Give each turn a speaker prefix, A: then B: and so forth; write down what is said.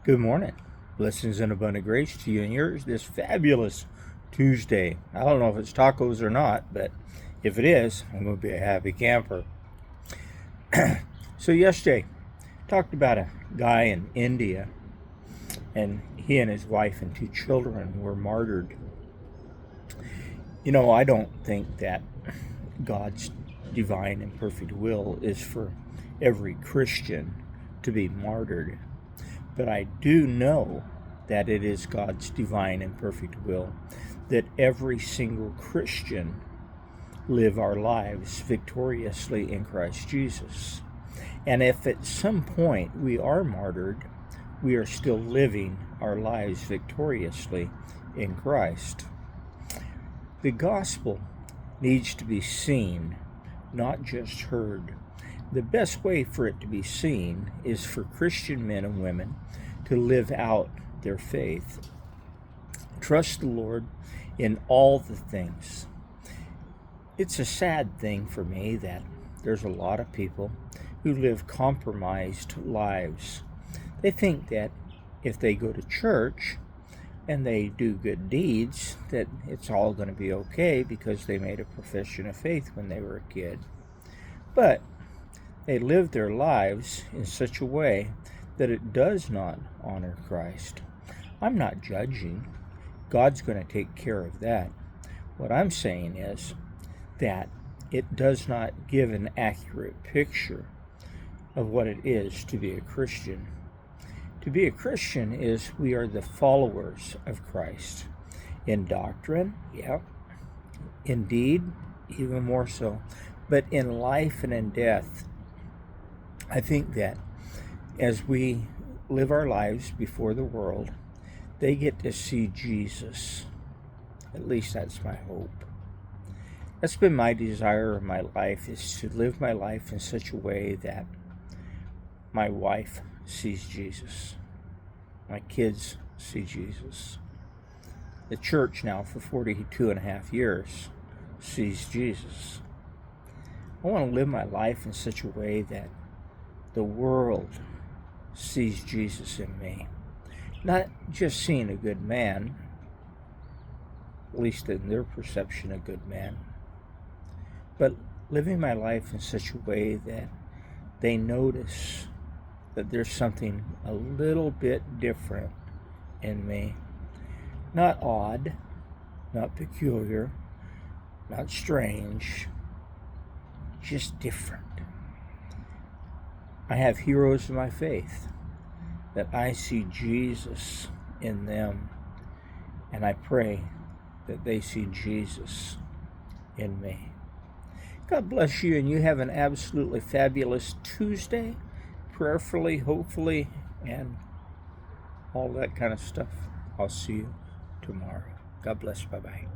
A: Good morning. Blessings and abundant grace to you and yours this fabulous Tuesday. I don't know if it's tacos or not, but if it is, I'm going to be a happy camper. So yesterday, talked about a guy in India, and he and his wife and two children were martyred. I don't think that God's divine and perfect will is for every Christian to be martyred. But I do know that it is God's divine and perfect will that every single Christian live our lives victoriously in Christ Jesus. And if at some point we are martyred, we are still living our lives victoriously in Christ. The gospel needs to be seen, not just heard. The best way for it to be seen is for Christian men and women to live out their faith. Trust the Lord in all the things. It's a sad thing for me that there's a lot of people who live compromised lives. They think that if they go to church and they do good deeds, that it's all going to be okay because they made a profession of faith when they were a kid. But they live their lives in such a way that it does not honor Christ. I'm not judging. God's going to take care of that. What I'm saying is that it does not give an accurate picture of what it is to be a Christian. To be a Christian is we are the followers of Christ. In doctrine, yeah. In deed, even more so. But in life and in death, I think that as we live our lives before the world, they get to see Jesus. At least that's my hope. That's been my desire in my life, is to live my life in such a way that my wife sees Jesus. My kids see Jesus. The church now for 42 and a half years sees Jesus. I want to live my life in such a way that the world sees Jesus in me. Not just seeing a good man, at least in their perception, a good man, but living my life in such a way that they notice that there's something a little bit different in me. Not odd, not peculiar, not strange, just different. I have heroes of my faith that I see Jesus in them, and I pray that they see Jesus in me. God bless you, and you have an absolutely fabulous Tuesday, prayerfully, hopefully, and all that kind of stuff. I'll see you tomorrow. God bless. Bye-bye.